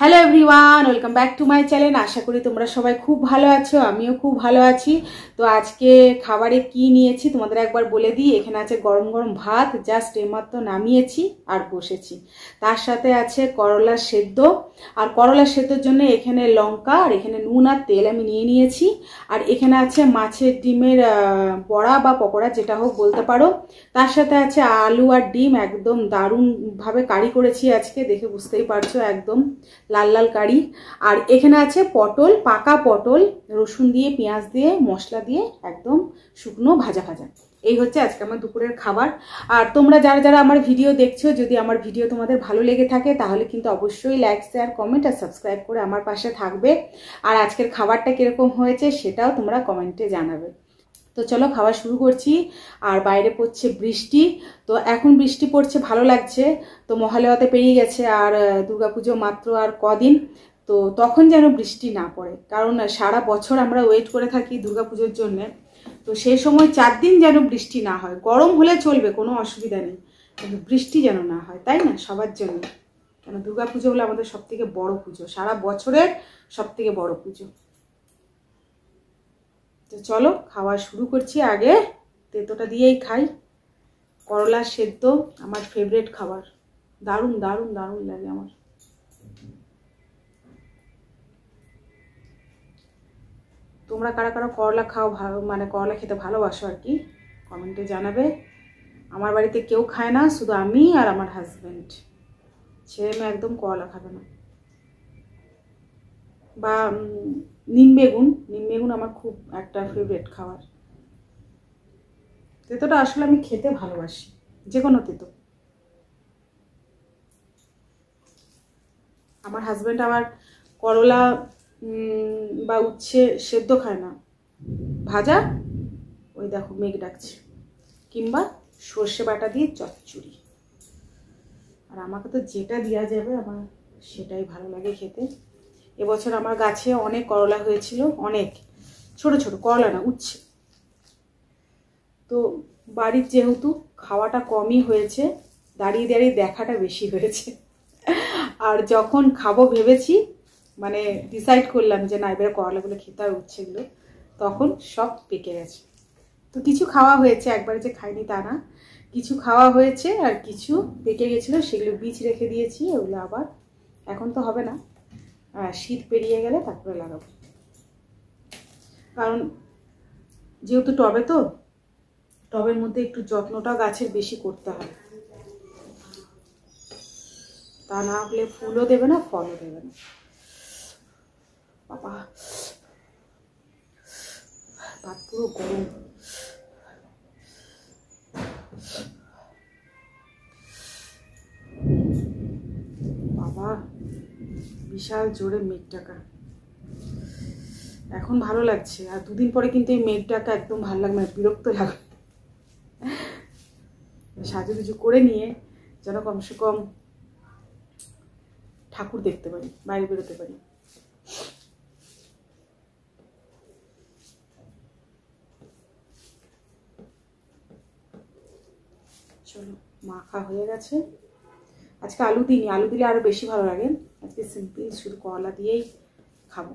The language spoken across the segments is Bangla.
Hello everyone, welcome back to my channel. আশা করি তোমরা সবাই খুব ভালো আছো, আমিও খুব ভালো আছি। তো আজকে খাবারে কি নিয়েছি তোমাদের একবার বলে দিই। এখানে আছে গরম গরম ভাত, জাস্ট এইমাত্র নামিয়েছি আর বসেছি। তার সাথে আছে করলা সেদ্ধ, আর করলা সেদ্ধর জন্য এখানে লঙ্কা আর এখানে নুন আর তেল আমি নিয়ে নিয়েছি। আর এখানে আছে মাছের ডিমের বড়া বা পকোড়া, যেটা হোক বলতে পারো। তার সাথে আছে আলু আর ডিম, একদম দারুণভাবে কারি করেছি আজকে, দেখে বুঝতেই পারছো, একদম লাল লাল কারি। আর এখানে আছে পটল, পাকা পটল, রসুন দিয়ে পেঁয়াজ দিয়ে মশলা দিয়ে একদম শুকনো ভাজা ভাজা। এই হচ্ছে আজকে আমার দুপুরের খাবার। আর তোমরা যারা যারা আমার ভিডিও দেখছো, যদি আমার ভিডিও তোমাদের ভালো লেগে থাকে তাহলে কিন্তু অবশ্যই লাইক, শেয়ার, কমেন্ট আর সাবস্ক্রাইব করে আমার পাশে থাকবে। আর আজকের খাবারটা কিরকম হয়েছে সেটাও তোমরা কমেন্টে জানাবে। তো চলো খাওয়া শুরু করছি। আর বাইরে পড়ছে বৃষ্টি, তো এখন বৃষ্টি পড়ছে, ভালো লাগছে। তো মহালয়াতে পেরিয়ে গেছে আর দুর্গাপুজো মাত্র আর কদিন। তো তখন যেন বৃষ্টি না পড়ে, কারণ সারা বছর আমরা ওয়েট করে থাকি দুর্গাপুজোর জন্যে। তো সেই সময় 4 দিন যেন বৃষ্টি না হয়। গরম হলে চলবে, কোনো অসুবিধা নেই, কিন্তু বৃষ্টি যেন না হয়, তাই না? সবার জন্য। কেন দুর্গাপুজো হলো আমাদের সবথেকে বড় পুজো, সারা বছরের সবথেকে বড় পুজো। তো চলো খাওয়া শুরু করছি। আগে তেঁতোটা দিয়েই খাই। করলা সেদ্ধ আমার ফেভারিট খাবার, দারুণ দারুণ দারুণ লাগে আমার। তোমরা কারা কারা করলা খাও, ভালো মানে করলা খেতে ভালোবাসো আর কি, কমেন্টে জানাবে। আমার বাড়িতে কেউ খায় না, শুধু আমি আর আমার হাজব্যান্ড। ছেলে মেয়ে একদম করলা খাবে না। বা নিম বেগুন আমার খুব একটা ফেভারিট খাবার। তেঁতোটা আসলে আমি খেতে ভালোবাসি, যে কোনো তেঁতো। আমার হাজব্যান্ড আবার করলা বা উচ্ছে সেদ্ধ খায় না, ভাজা। ওই দেখো মেঘ ডাকছে, কিংবা সর্ষে বাটা দিয়ে চচ্চড়ি। আর আমাকে তো যেটা দেওয়া যাবে আমার সেটাই ভালো লাগে খেতে। এবছর আমার গাছে অনেক করলা হয়েছিল, অনেক ছোট ছোট করলা না, উচ্ছে। তো বাড়ির যেহেতু খাওয়াটা কমই হয়েছে, দাঁড়িয়ে দাঁড়িয়ে দেখাটা বেশি হয়েছে। আর যখন খাবো ভেবেছি, মানে ডিসাইড করলাম যে না এবারে করলাগুলো খেতে হবে, উচ্ছেগুলো, তখন সব পেকে গেছে। তো কিছু খাওয়া হয়েছে, একবারে যে খাইনি তা না, কিছু খাওয়া হয়েছে আর কিছু পেকে গেছিলো, সেগুলো বীজ রেখে দিয়েছি। ওগুলো আবার এখন তো হবে না, শীত পেরিয়ে গেলে তারপরে লাগাবো। কারণ যেহেতু টবে, তো টবের মধ্যে একটু যত্নটা গাছের বেশি করতে হয়, তা না হলে ফুলও দেবে না, ফলও দেবে না। বাবা ভাত পুরো গরম। বাবা বিশাল জোরে মেঘ ডাকা, এখন ভালো লাগছে। আর দুদিন পরে কিন্তু এই মেঘ ডাকা একদম ভালো লাগবে না, বিরক্ত লাগবে। সাজুগুজু করে নিয়ে যেন কমসে কম ঠাকুর দেখতে পারি, বাইরে বেরোতে পারি। চলো মাখা হয়ে গেছে। আজকে আলু দিইনি, আলু দিলে আরো বেশি ভালো লাগে। আজকে সিম্পল শুধু করলা দিয়েই খাবো।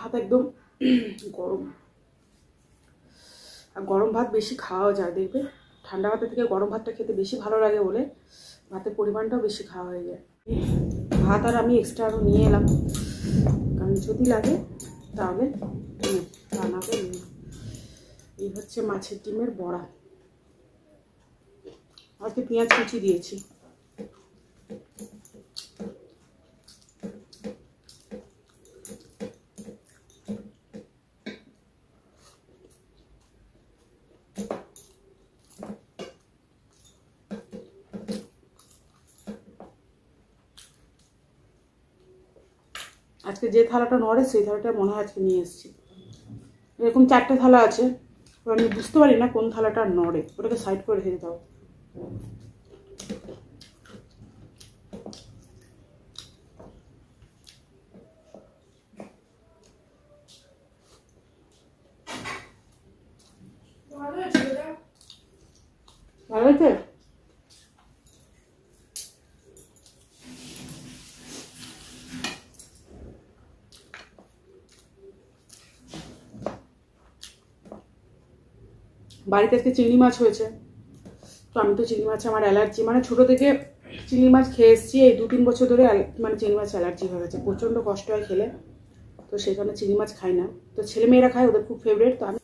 ভাত একদম গরম। আর গরম ভাত বেশি খাওয়া যায়, দেখবে ঠান্ডা ভাতের থেকে গরম ভাতটা খেতে বেশি ভালো লাগে বলে ভাতের পরিমাণটাও বেশি খাওয়া হয়ে যায়। ভাত আর আমি এক্সট্রা আরও নিয়ে এলাম, কারণ যদি লাগে তাহলে বানাবে। এই হচ্ছে মাছের ডিমের বড়া, আজকে পেঁয়াজ কুচি দিয়েছি। আজকে যে থালাটা নড়ে সেই থালাটা মনে হয় আজকে নিয়ে এসেছি। এরকম 4টে থালা আছে, আমি বুঝতে পারি না কোন থালাটা নড়ে, ওটাকে সাইড করে রেখে দিতে হবে। ভালো হয়েছে? বাড়িতে আজকে চিংড়ি মাছ হয়েছে, তো আমি তো চিংড়ি মাছে আমার অ্যালার্জি, মানে ছোটো থেকে চিংড়ি মাছ খেয়ে এসেছি, এই 2-3 বছর ধরে মানে চিংড়ি মাছ অ্যালার্জি হয়ে গেছে, প্রচণ্ড কষ্ট হয় খেলে, তো সেই কারণে চিংড়ি মাছ খাই না। তো ছেলে মেয়েরা খায়, ওদের খুব ফেভারিট, তো আমি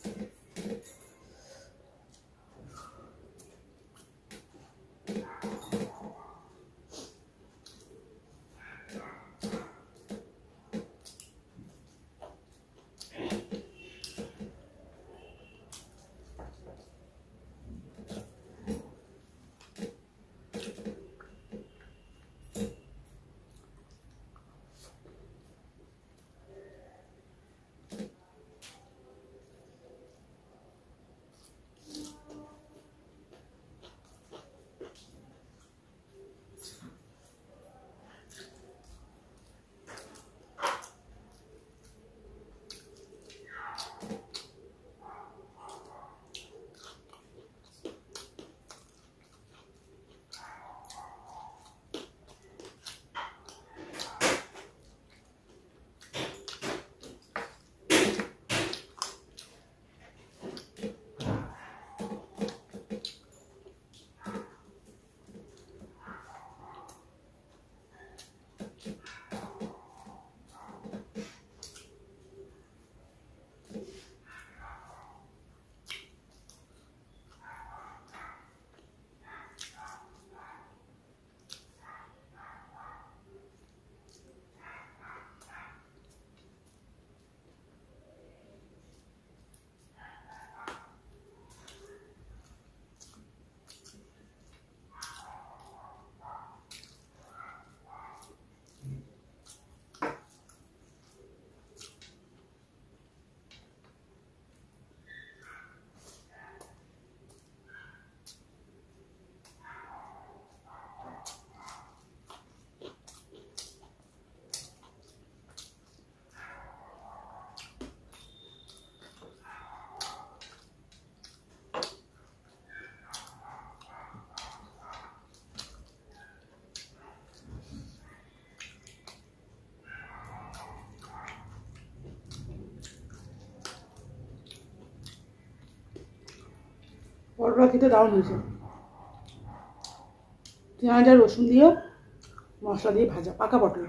পরোটা খেতে দারুণ হয়েছে, পেঁয়াজ আর রসুন দিয়ে মশলা দিয়ে ভাজা পাকা পটল।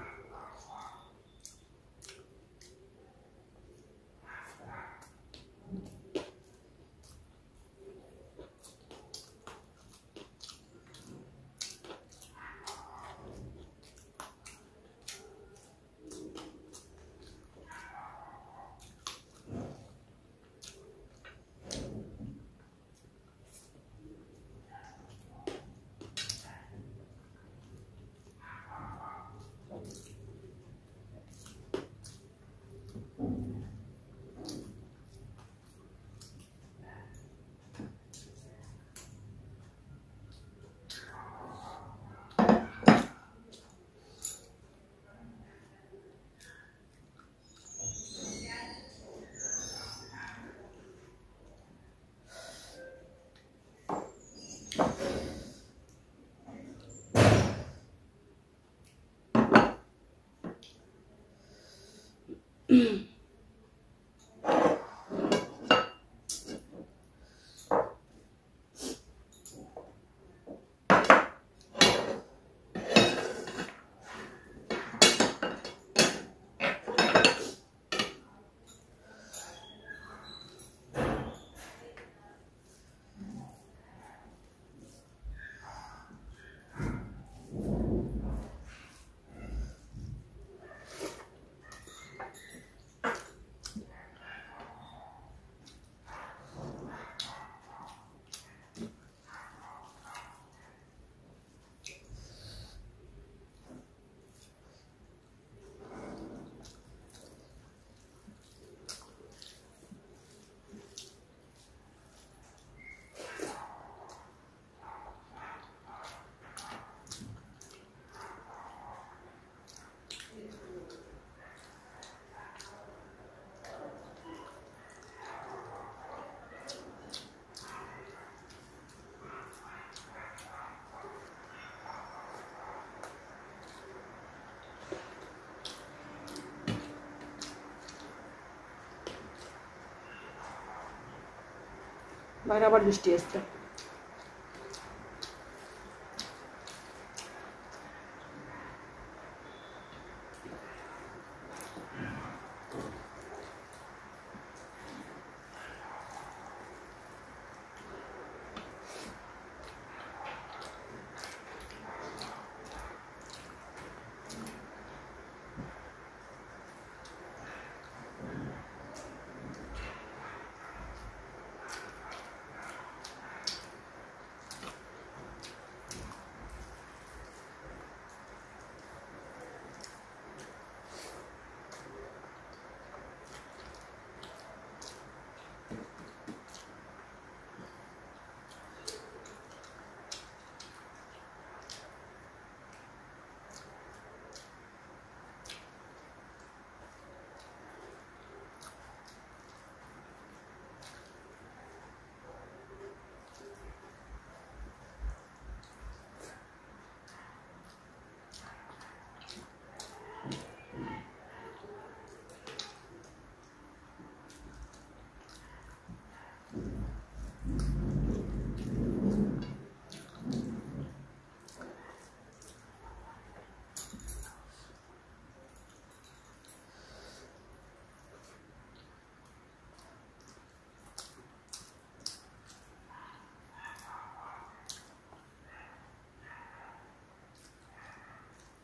বাইরে আবার বৃষ্টি এসছে।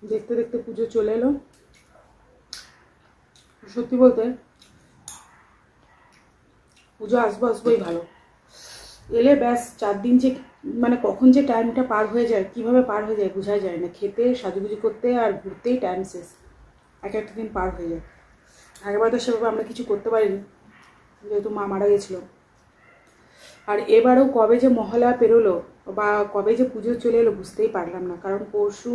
দেখতে দেখতে পুজো চলে এলো। সত্যি বলতে পুজো আসবোই ভালো, এলে ব্যাস 4 দিন যে মানে কখন যে টাইমটা পার হয়ে যায়, কিভাবে পার হয়ে যায় বোঝাই যায় না। খেতে সাজুগুজু করতে আর ঘুরতেই টাইম শেষ, একটা দিন পার হয়ে যায়। আগেরবার তো সেভাবে আমরা কিছু করতে পারিনি, যেহেতু মা মারা গেছিল। আর এবারেও কবে যে মহালয়া পেরোলো বা কবে যে পুজো চলে এলো বুঝতেই পারলাম না। কারণ পরশু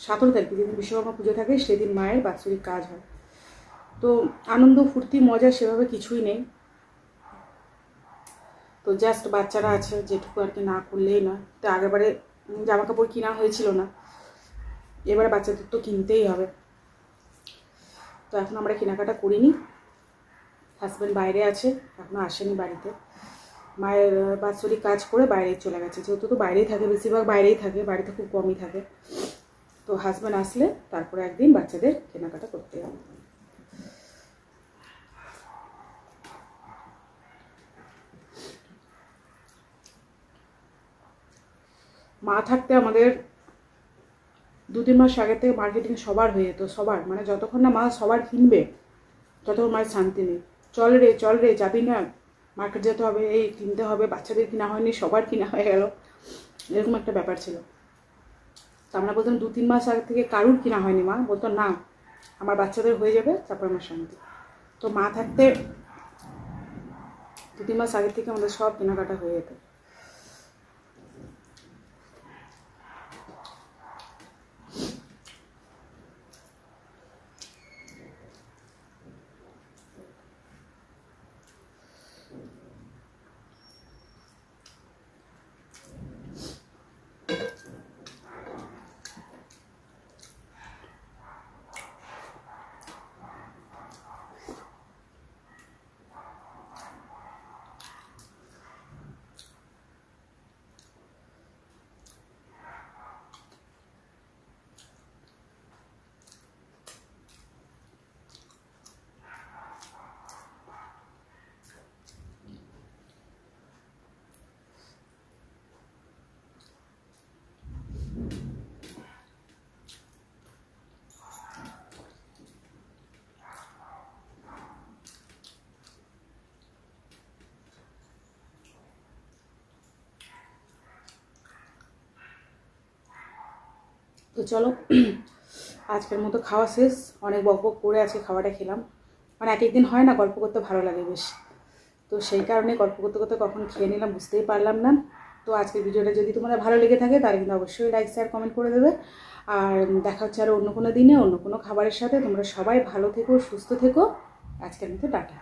17 তারিখে যেদিন বিশ্বকর্মা পুজো থাকে সেদিন মায়ের বাৎসরিক কাজ হয়। তো আনন্দ ফুর্তি মজা সেভাবে কিছুই নেই। তো জাস্ট বাচ্চারা আছে যেটুকু আর কি না করলেই না। তো আগেবারে জামা কাপড় কিনা হয়েছিল না, এবারে বাচ্চাদের তো কিনতেই হবে। তো এখন আমরা কেনাকাটা করিনি, হাজব্যান্ড বাইরে আছে, এখনও আসেনি বাড়িতে। মায়ের বাৎসরিক কাজ করে বাইরে চলে গেছে, যেহেতু তো বাইরেই থাকে, বেশিরভাগ বাইরেই থাকে, বাড়িতে খুব কমই থাকে। তো হাজব্যান্ড আসলে তারপরে একদিন বাচ্চাদের কেনাকাটা করতে হবে। মা থাকতে আমাদের 2-3 মাস আগে থেকে মার্কেটিং সবার হয়ে যেত, সবার, মানে যতক্ষণ না মা সবার কিনবে ততক্ষণ মায়ের শান্তি নেই। চল রে যাবি না, মার্কেট যেতে হবে, এই কিনতে হবে, বাচ্চাদের কিনা হয়নি সবার কিনা হয়ে গেল, এরকম একটা ব্যাপার ছিল। তো আমরা বলতাম 2-3 মাস আগে থেকে কারুর কিনা হয়নি, মা বলতো না আমার বাচ্চাদের হয়ে যাবে তারপর আমার শান্তি। তো মা থাকতে 2-3 মাস আগে থেকে আমাদের সব কেনাকাটা হয়ে যেত। তো চলো আজকের মতো খাওয়া শেষ, অনেক বকবক করে আজকে খাওয়াটা খেলাম। মানে এক একদিন হয় না গল্প করতে ভালো লাগে বেশ, তো সেই কারণে গল্প করতে করতে কখন খেয়ে নিলাম বুঝতেই পারলাম না। তো আজকের ভিডিওটা যদি তোমাদের ভালো লেগে থাকে তাহলে কিন্তু অবশ্যই লাইক শেয়ার কমেন্ট করে দেবে। আর দেখা হচ্ছে আরও অন্য কোনো দিনে অন্য কোনো খাবারের সাথে। তোমরা সবাই ভালো থেকো, সুস্থ থেকো। আজকের মতো টাটা।